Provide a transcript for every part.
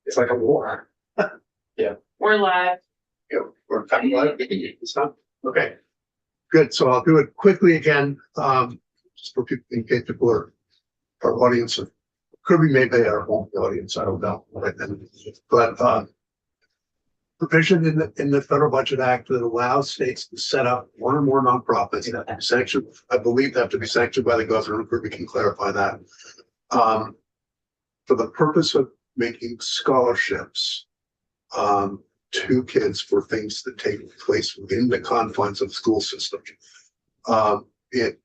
It's like a war. We're live. Yeah, we're talking about it. Okay, good. So I'll do it quickly again, just for people in case people are our audience. Could be maybe our home audience. I don't know. But provision in the Federal Budget Act that allows states to set up one or more nonprofits that are sanctioned. I believe that to be sanctioned by the governor. We can clarify that. For the purpose of making scholarships to kids for things that take place within the confines of the school system. It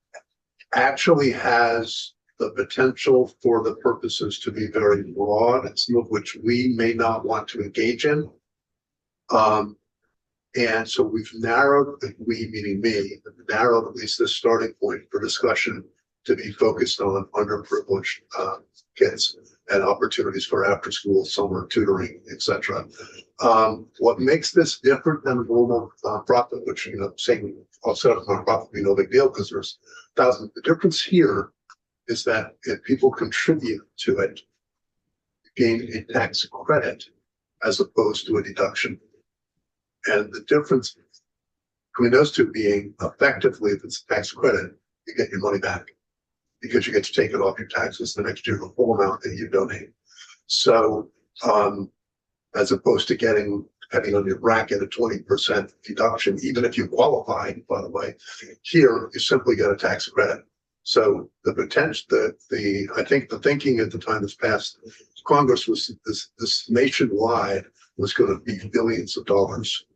actually has the potential for the purposes to be very broad, some of which we may not want to engage in. And so we've narrowed, we meaning me, narrowed at least this starting point for discussion to be focused on underprivileged kids and opportunities for after school, summer tutoring, etc. What makes this different than a normal nonprofit, which, saying I'll set up a nonprofit would be no big deal because there's thousands. The difference here is that if people contribute to it, gain a tax credit as opposed to a deduction. And the difference between those two being effectively, if it's a tax credit, you get your money back because you get to take it off your taxes the next year, the full amount that you donate. So, as opposed to getting, depending on your bracket, a 20% deduction, even if you qualify, by the way, here you simply get a tax credit. So the potential, I think the thinking at the time this passed Congress was this nationwide was going to be billions of dollars.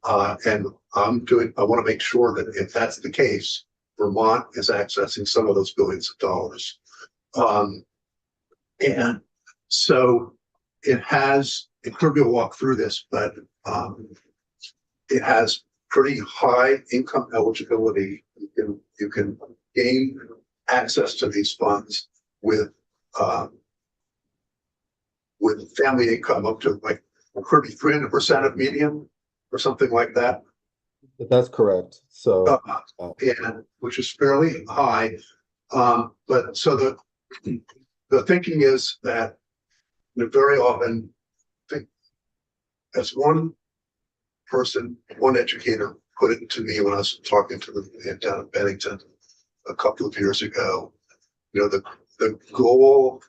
And I want to make sure that if that's the case, Vermont is accessing some of those billions of dollars. And so it has, and Kirby will walk through this, but it has pretty high income eligibility. You can gain access to these funds with family income up to like 300% of median or something like that. That's correct. So, and which is fairly high. But so the thinking is that very often, as one person, one educator put it to me when I was talking to them down in Bennington a couple of years ago, the goal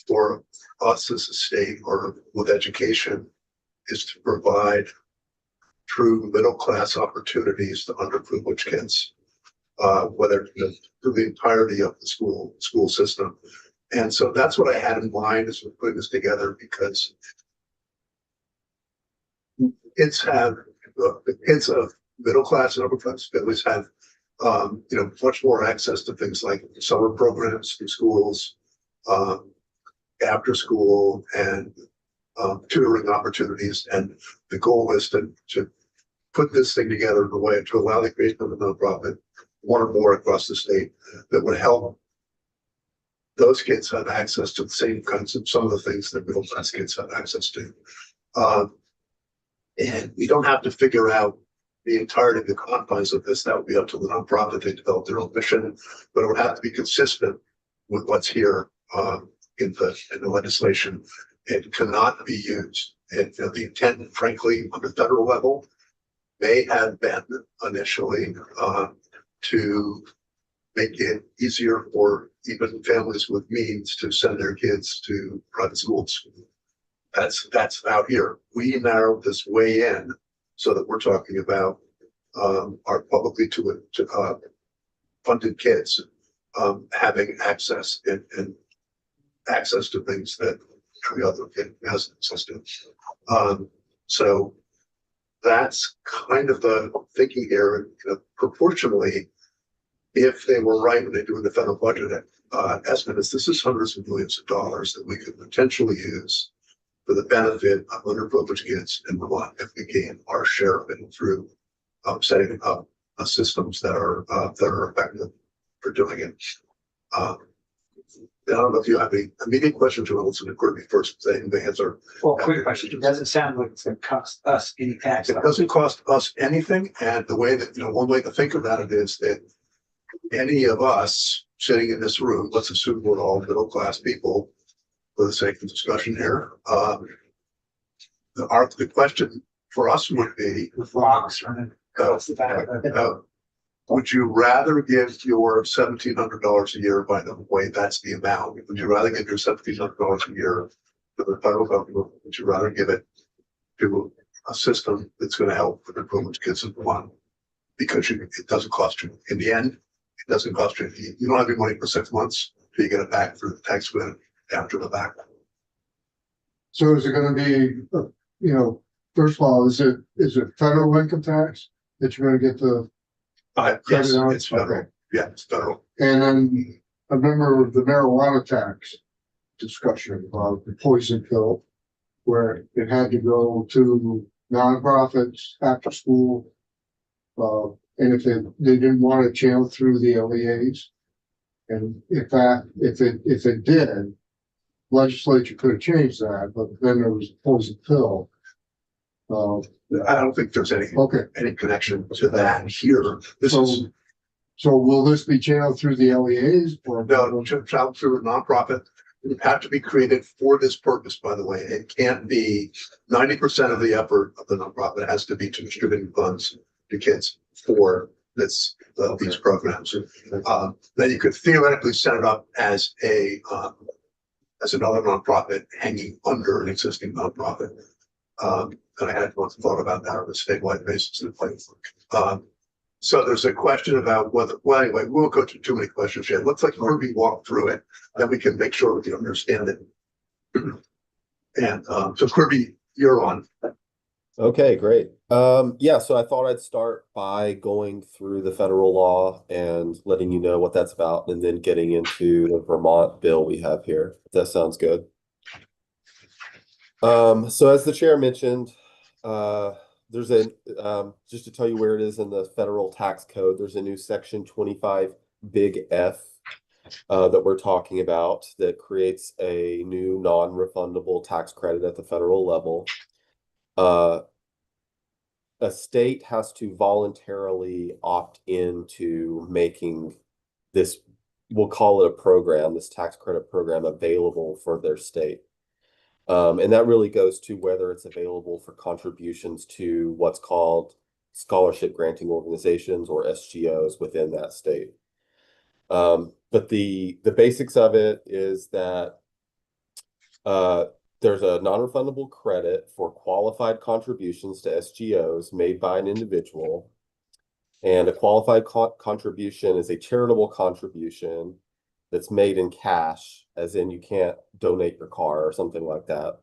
for us as a state or with education is to provide true middle-class opportunities to underprivileged kids, whether through the entirety of the school system. And so that's what I had in mind as we're putting this together, because the kids of middle-class and upper-class families have much more access to things like summer programs through schools, after school, and tutoring opportunities. And the goal is to put this thing together in a way to allow the creation of a nonprofit, one or more across the state, that would help those kids have access to the same kinds of some of the things that middle class kids have access to. And we don't have to figure out the entirety of the confines of this. That would be up to the nonprofit. They develop their own mission, but it would have to be consistent with what's here in the legislation. It cannot be used. And the intent, frankly, on the federal level, may have been initially to make it easier for even families with means to send their kids to private schools. That's out here. We narrowed this way in so that we're talking about our publicly to funded kids having access and access to things that every other kid has access to. So that's kind of the thinking here. Proportionally, if they were right when they do the federal budget estimates, this is hundreds of millions of dollars that we could potentially use for the benefit of underprivileged kids in Vermont if we gain our share of it through setting up systems that are effective for doing it. I don't know if you have any immediate questions or listen to Kirby first, saying the answer. Well, quick question. It doesn't sound like it's going to cost us any tax. It doesn't cost us anything. And the way that, one way to think about it is that any of us sitting in this room, let's assume we're all middle class people, for the sake of discussion here. The question for us would be, With rocks running across the back of it. would you rather give your $1,700 a year, by the way, that's the amount, would you rather give your $1,700 a year to the federal government? Would you rather give it to a system that's going to help with the privileged kids in Vermont? Because it doesn't cost you, in the end, it doesn't cost you. You don't have any money for 6 months, so you get it back through the tax credit after the fact. So is it gonna be, first of all, is it federal income tax that you're gonna get the Yes, credit on? it's federal. Okay. Yeah, it's federal. And then I remember the marijuana tax discussion about the poison pill, where it had to go to nonprofits after school. And if they didn't want to channel through the LEAs. And if it did, legislature could have changed that, but then there was a poison pill. I don't think there's Okay, any connection to that here. This so, is, so will this be channeled through the LEAs or? no, child through a nonprofit. It would have to be created for this purpose, by the way. It can't be 90% of the effort of the nonprofit has to be to distributing funds to kids for these programs. Then you could theoretically set it up as another nonprofit hanging under an existing nonprofit. And I had once thought about that on a statewide basis in place. So there's a question about whether, well, anyway, we won't go to too many questions yet. Let's like Kirby walk through it, then we can make sure we understand it. And so Kirby, you're on. Okay, great. Yeah, so I thought I'd start by going through the federal law and letting you know what that's about, and then getting into the Vermont bill we have here. If that sounds good. So as the chair mentioned, there's just to tell you where it is in the federal tax code, there's a new section 25 big F that we're talking about that creates a new non-refundable tax credit at the federal level. A state has to voluntarily opt into making this, we'll call it a program, this tax credit program, available for their state. And that really goes to whether it's available for contributions to what's called scholarship granting organizations, or SGOs, within that state. But the basics of it is that there's a non-refundable credit for qualified contributions to SGOs made by an individual. And a qualified contribution is a charitable contribution that's made in cash, as in you can't donate your car or something like that.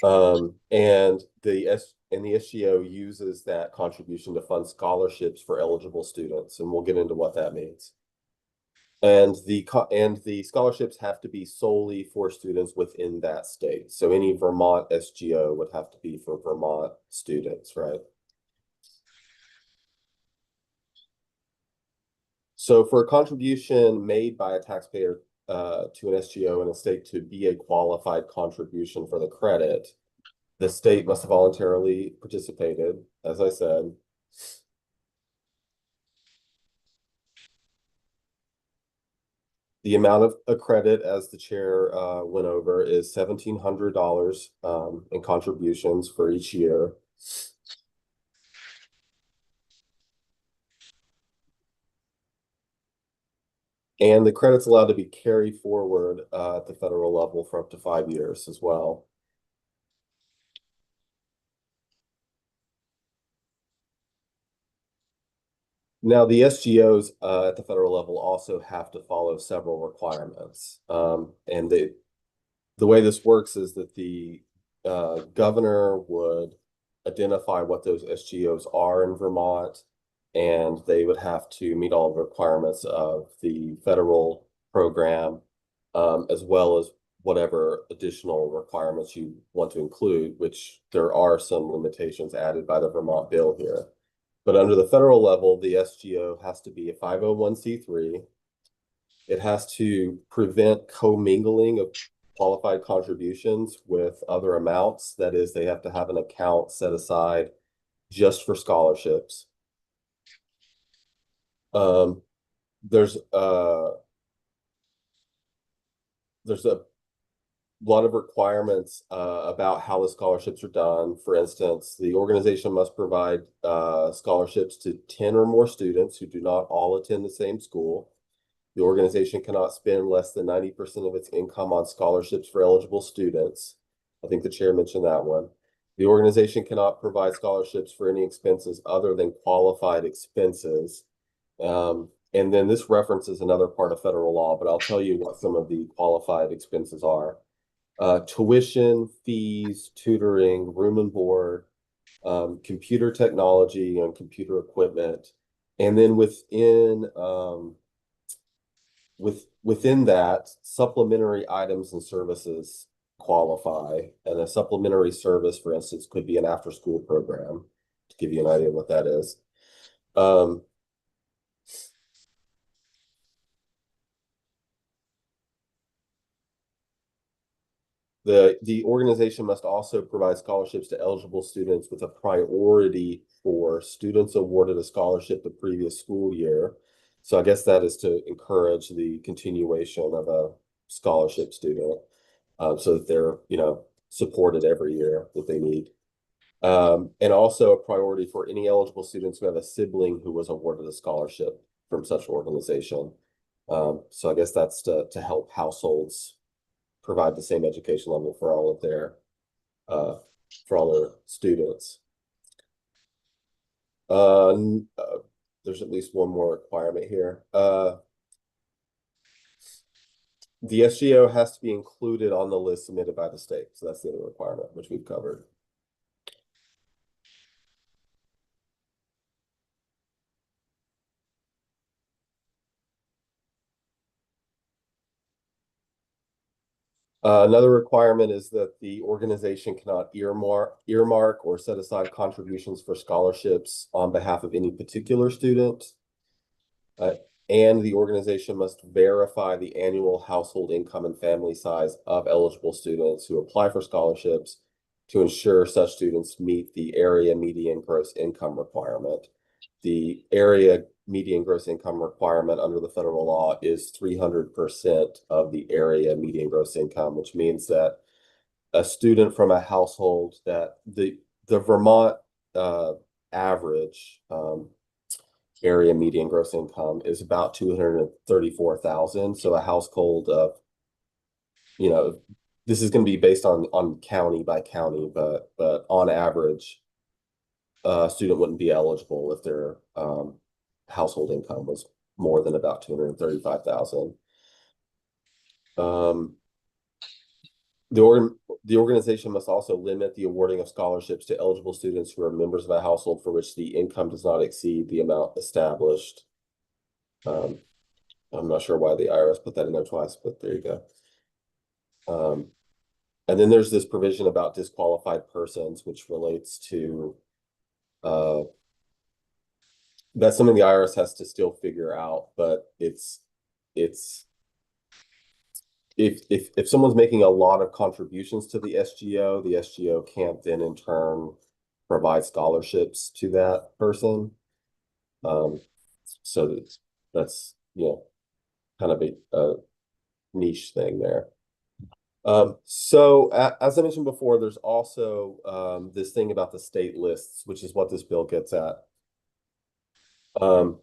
And the SGO uses that contribution to fund scholarships for eligible students, and we'll get into what that means. And the scholarships have to be solely for students within that state. So any Vermont SGO would have to be for Vermont students, right? So for a contribution made by a taxpayer to an SGO in a state to be a qualified contribution for the credit, the state must have voluntarily participated, as I said. The amount of a credit, as the chair went over, is $1,700 in contributions for each year. And the credit's allowed to be carried forward at the federal level for up to 5 years as well. Now, the SGOs at the federal level also have to follow several requirements. And the way this works is that the governor would identify what those SGOs are in Vermont, and they would have to meet all the requirements of the federal program, as well as whatever additional requirements you want to include, which there are some limitations added by the Vermont bill here. But under the federal level, the SGO has to be a 501c3. It has to prevent commingling of qualified contributions with other amounts. That is, they have to have an account set aside just for scholarships. There's a lot of requirements about how the scholarships are done. For instance, the organization must provide scholarships to 10 or more students who do not all attend the same school. The organization cannot spend less than 90% of its income on scholarships for eligible students. I think the chair mentioned that one. The organization cannot provide scholarships for any expenses other than qualified expenses. And then this references another part of federal law, but I'll tell you what some of the qualified expenses are. Tuition, fees, tutoring, room and board, computer technology and computer equipment. And then within that, supplementary items and services qualify. And a supplementary service, for instance, could be an after-school program, to give you an idea of what that is. The organization must also provide scholarships to eligible students with a priority for students awarded a scholarship the previous school year. So I guess that is to encourage the continuation of a scholarship student, so that they're, supported every year that they need. And also a priority for any eligible students who have a sibling who was awarded a scholarship from such organization. So I guess that's to help households provide the same education level for all their students. There's at least one more requirement here. The SGO has to be included on the list submitted by the state. So that's the other requirement, which we've covered. Another requirement is that the organization cannot earmark or set aside contributions for scholarships on behalf of any particular student. And the organization must verify the annual household income and family size of eligible students who apply for scholarships to ensure such students meet the area median gross income requirement. The area median gross income requirement under the federal law is 300% of the area median gross income, which means that a student from a household that the Vermont average area median gross income is about 234,000. So a household of, this is going to be based on county by county, but on average, a student wouldn't be eligible if their household income was more than about 235,000. The organization must also limit the awarding of scholarships to eligible students who are members of a household for which the income does not exceed the amount established. I'm not sure why the IRS put that in there twice, but there you go. And then there's this provision about disqualified persons, which relates to that's something the IRS has to still figure out, but it's if someone's making a lot of contributions to the SGO can't then in turn provide scholarships to that person. So that's kind of a niche thing there. So as I mentioned before, there's also this thing about the state lists, which is what this bill gets at. The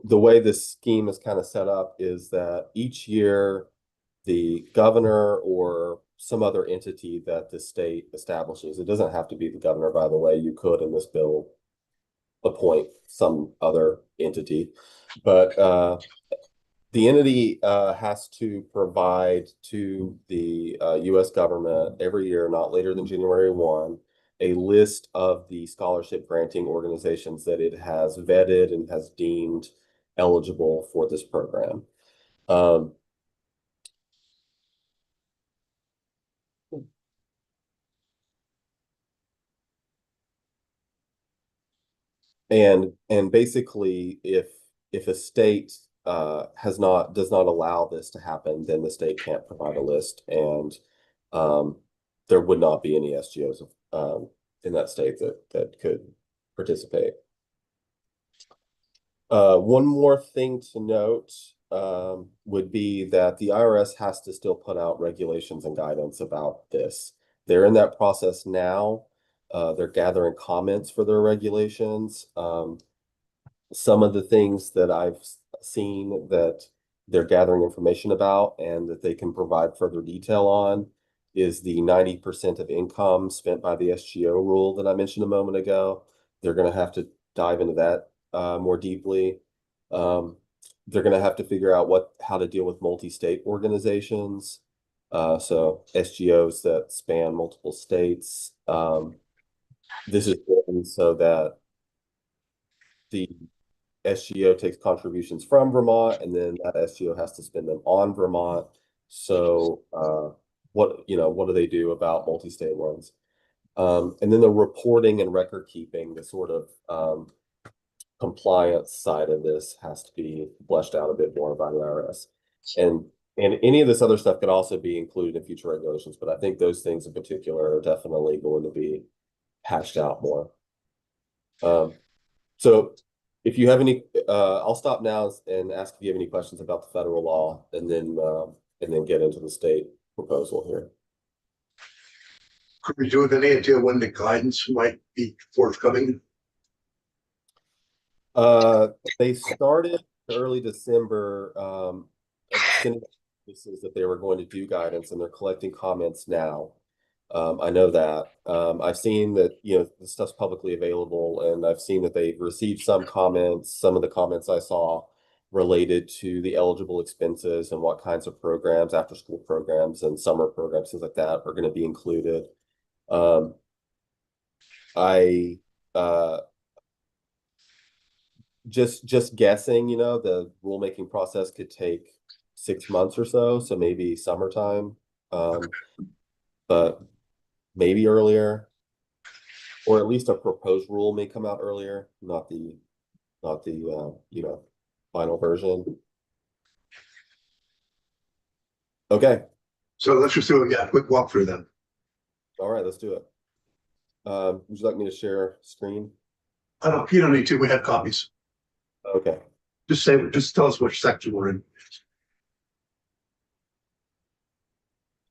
way this scheme is kind of set up is that each year the governor or some other entity that the state establishes, it doesn't have to be the governor, by the way, you could in this bill appoint some other entity, but the entity has to provide to the U.S. government every year, not later than January 1, a list of the scholarship granting organizations that it has vetted and has deemed eligible for this program. And basically, if a state does not allow this to happen, then the state can't provide a list, and there would not be any SGOs in that state that could participate. One more thing to note, would be that the IRS has to still put out regulations and guidance about this. They're in that process now. They're gathering comments for their regulations. Some of the things that I've seen that they're gathering information about and that they can provide further detail on is the 90% of income spent by the SGO rule that I mentioned a moment ago. They're going to have to dive into that more deeply. They're going to have to figure out how to deal with multi-state organizations. So SGOs that span multiple states. This is written so that the SGO takes contributions from Vermont, and then that SGO has to spend them on Vermont. So what do they do about multi-state ones? And then the reporting and record keeping, the sort of compliance side of this has to be fleshed out a bit more by the IRS. And any of this other stuff could also be included in future regulations, but I think those things in particular are definitely going to be hashed out more. So if you have any, I'll stop now and ask if you have any questions about the federal law, and then get into the state proposal here. Could we do with any idea when the guidance might be forthcoming? They started early December, this is that they were going to do guidance, and they're collecting comments now. I know that. I've seen that, the stuff's publicly available, and I've seen that they've received some comments. Some of the comments I saw related to the eligible expenses and what kinds of programs, after school programs and summer programs, things like that, are going to be included. Just guessing, the rulemaking process could take 6 months or so maybe summertime, but maybe earlier, or at least a proposed rule may come out earlier, not the final version. Okay. So let's just do a quick walkthrough then. All right, let's do it. Would you like me to share screen? You don't need to. We have copies. Okay. Just tell us which section we're in.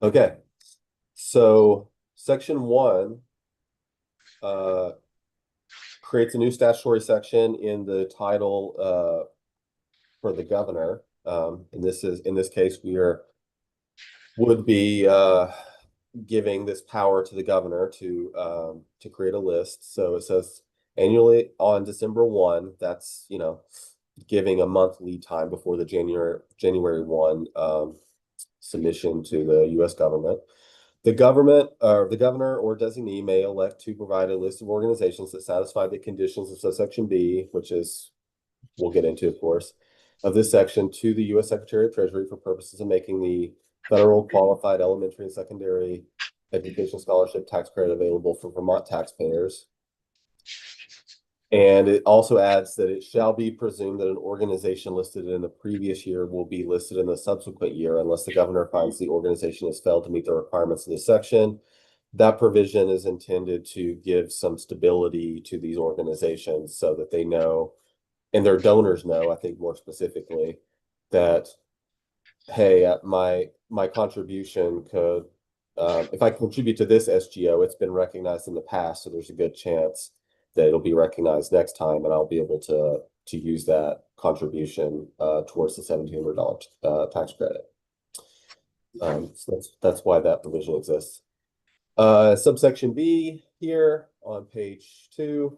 Okay. So Section 1 creates a new statutory section in the title for the governor. And in this case, would be giving this power to the governor to create a list. So it says annually on December 1, that's giving a month lead time before the January 1 submission to the U.S. government. The governor or designee may elect to provide a list of organizations that satisfy the conditions of subsection B, which is, we'll get into, of course, of this section, to the U.S. Secretary of Treasury for purposes of making the federal qualified elementary and secondary education scholarship tax credit available for Vermont taxpayers. And it also adds that it shall be presumed that an organization listed in the previous year will be listed in the subsequent year unless the governor finds the organization has failed to meet the requirements of this section. That provision is intended to give some stability to these organizations so that they know, and their donors know, I think more specifically, that, hey, my contribution could, if I contribute to this SGO, it's been recognized in the past, so there's a good chance that it'll be recognized next time, and I'll be able to use that contribution towards the $1,700 tax credit. So that's why that provision exists. Subsection B here on page 2.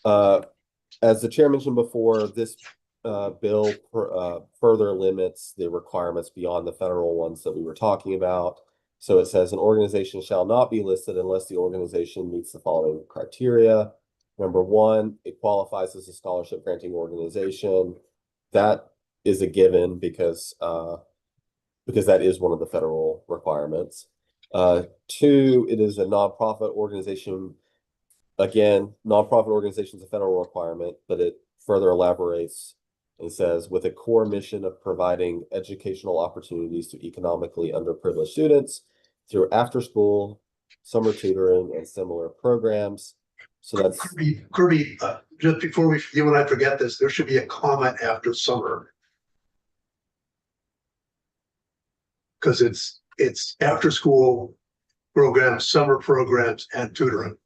As the chair mentioned before, this bill further limits the requirements beyond the federal ones that we were talking about. So it says an organization shall not be listed unless the organization meets the following criteria. Number 1, it qualifies as a scholarship granting organization. That is a given because that is one of the federal requirements. 2, it is a nonprofit organization. Again, nonprofit organization is a federal requirement, but it further elaborates and says, with a core mission of providing educational opportunities to economically underprivileged students through after-school, summer tutoring, and similar programs. So that's Kirby, just before you and I forget this, there should be a comma after summer. because it's after school programs, summer programs, and tutoring.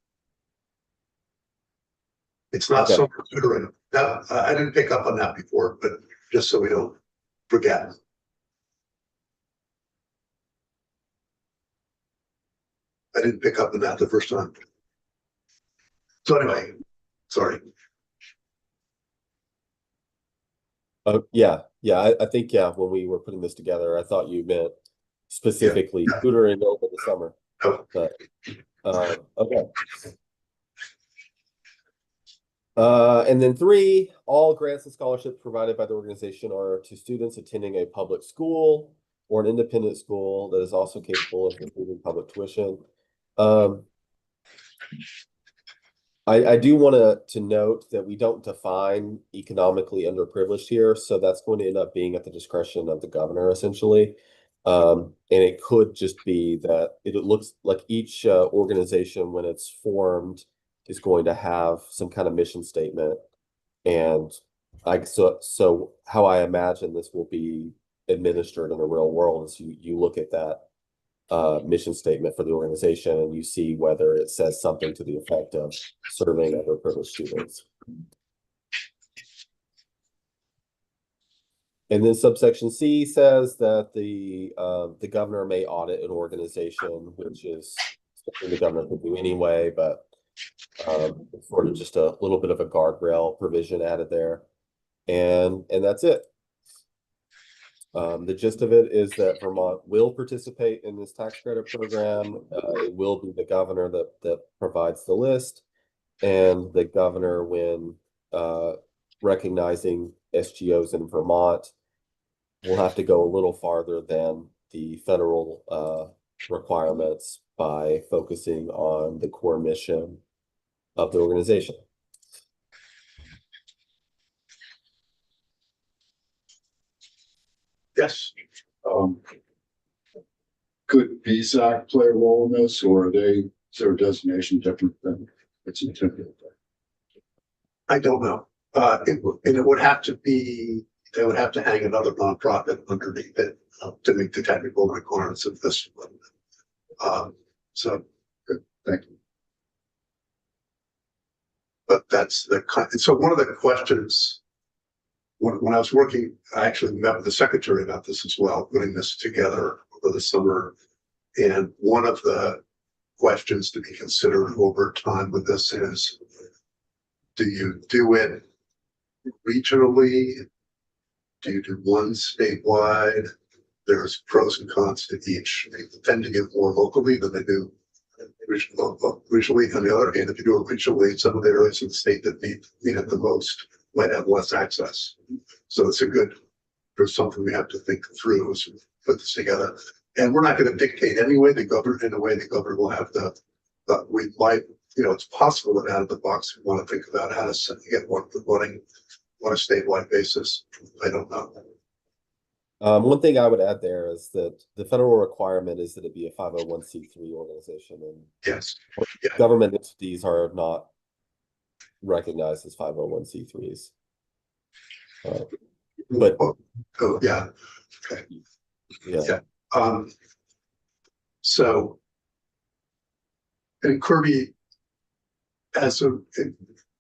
It's not Okay. summer tutoring. That, I didn't pick up on that before, but just so we don't forget. I didn't pick up on that the first time. So anyway, sorry. Yeah, I think, yeah, when we were putting this together, I thought you meant specifically tutoring over the summer. Oh. But, okay. And then 3, all grants and scholarships provided by the organization are to students attending a public school or an independent school that is also capable of receiving public tuition. I do want to note that we don't define economically underprivileged here, so that's going to end up being at the discretion of the governor, essentially. And it could just be that it looks like each organization, when it's formed, is going to have some kind of mission statement. And so how I imagine this will be administered in the real world is you look at that mission statement for the organization and you see whether it says something to the effect of serving underprivileged students. And then subsection C says that the governor may audit an organization, which is something the governor could do anyway, but sort of just a little bit of a guardrail provision added there. And that's it. The gist of it is that Vermont will participate in this tax credit program. It will be the governor that provides the list, and the governor, when recognizing SGOs in Vermont, will have to go a little farther than the federal requirements by focusing on the core mission of the organization. Yes. Could BZAC play a role in this, or is their designation different than its intended? I don't know. It would have to be, they would have to hang another nonprofit underneath it to meet the technical requirements of this one. So, Good, thank you. but that's so one of the questions, when I was working, I actually met with the secretary about this as well, putting this together over the summer. And one of the questions to be considered over time with this is, do you do it regionally? Do you do one statewide? There's pros and cons to each. They tend to give more locally than they do regionally. On the other hand, if you do it regionally, some of the areas of the state that need it the most might have less access. So there's something we have to think through as we put this together. And we're not going to dictate anyway, the governor will have but we might, it's possible that out of the box, we want to think about how to get one running on a statewide basis. I don't know. One thing I would add there is that the federal requirement is that it be a 501c3 organization, and Yes. government entities are not recognized as 501c3s. But Yeah. Okay. yeah. So, and Kirby,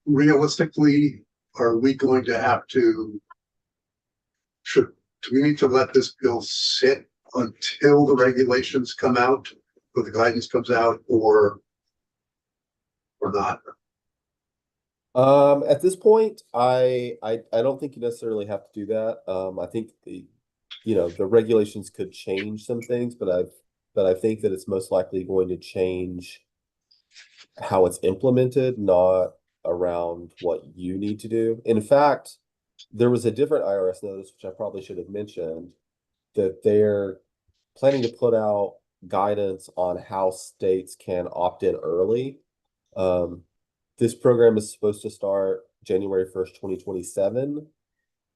realistically, are we going to have to, do we need to let this bill sit until the regulations come out, or the guidance comes out, or not? At this point, I don't think you necessarily have to do that. I think the regulations could change some things, but I think that it's most likely going to change how it's implemented, not around what you need to do. In fact, there was a different IRS notice, which I probably should have mentioned, that they're planning to put out guidance on how states can opt in early. This program is supposed to start January 1st, 2027,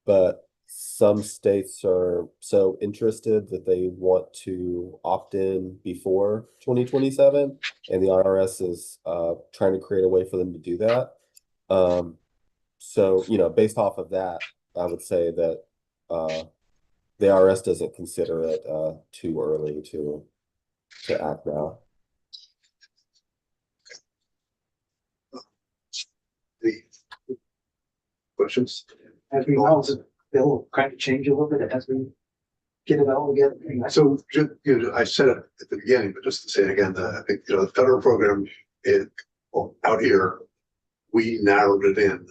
but some states are so interested that they want to opt in before 2027, and the IRS is trying to create a way for them to do that. So, based off of that, I would say that the IRS doesn't consider it too early to act now. The questions? As we know, the bill kind of change a little bit as we get it all together. So, I said it at the beginning, but just to say it again, I think, the federal program out here, we narrowed it in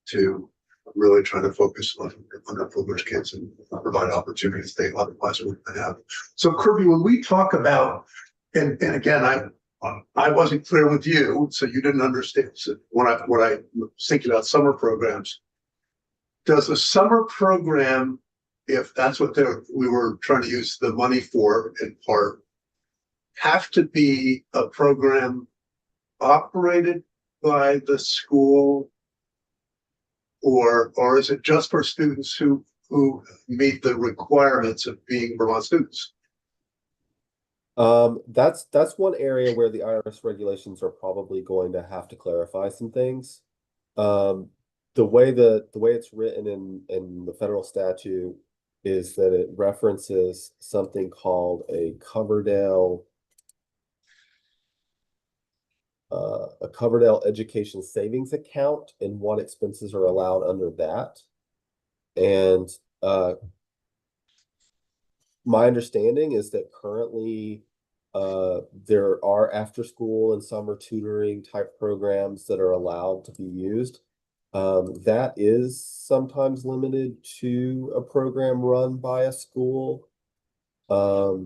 to really try to focus on underprivileged kids and provide opportunities they otherwise wouldn't have. So Kirby, when we talk about, and again, I wasn't clear with you, so you didn't understand. So when I was thinking about summer programs, does the summer program, if that's what we were trying to use the money for in part, have to be a program operated by the school, or is it just for students who meet the requirements of being Vermont students? That's one area where the IRS regulations are probably going to have to clarify some things. The way it's written in the federal statute is that it references something called a Coverdell education savings account and what expenses are allowed under that. And my understanding is that currently there are after school and summer tutoring type programs that are allowed to be used. That is sometimes limited to a program run by a school, but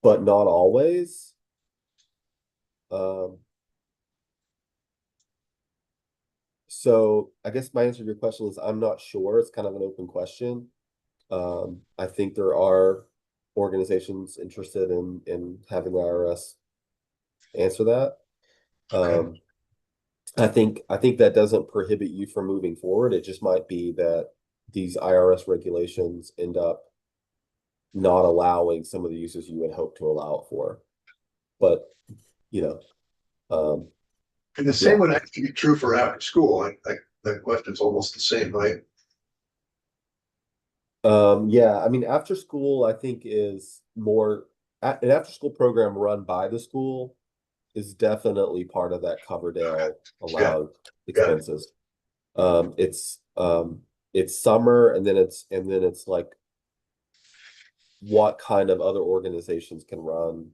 not always. So I guess my answer to your question is I'm not sure. It's kind of an open question. I think there are organizations interested in having the IRS answer that. Okay. I think that doesn't prohibit you from moving forward. It just might be that these IRS regulations end up not allowing some of the uses you would hope to allow it for. But And the same would actually be true for after school. That question's almost the same, right? Yeah, I mean, after school, I think is more an after school program run by the school is definitely part of that Coverdell allowed expenses. It's summer and then it's like what kind of other organizations can run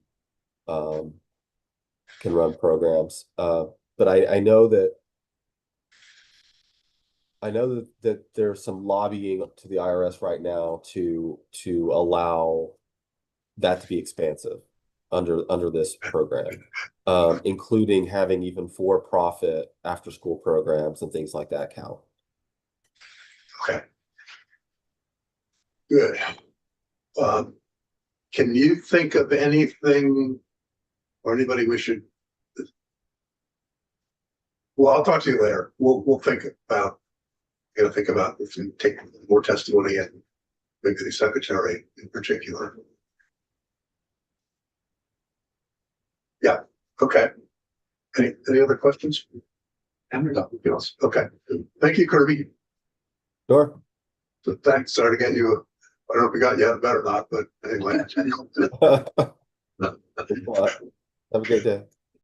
programs. But I know that there's some lobbying to the IRS right now to allow that to be expansive under this program, including having even for-profit after-school programs and things like that count. Okay. Good. Can you think of anything or anybody we should? Well, I'll talk to you later. We'll think about. Think about if we take more testimony and maybe the secretary in particular. Yeah. Okay. Any other questions? Nothing else. Okay. Thank you, Kirby. Sure. So thanks. Sorry to get you. I don't know if we got you out of bed or not, but anyway. Have a great day.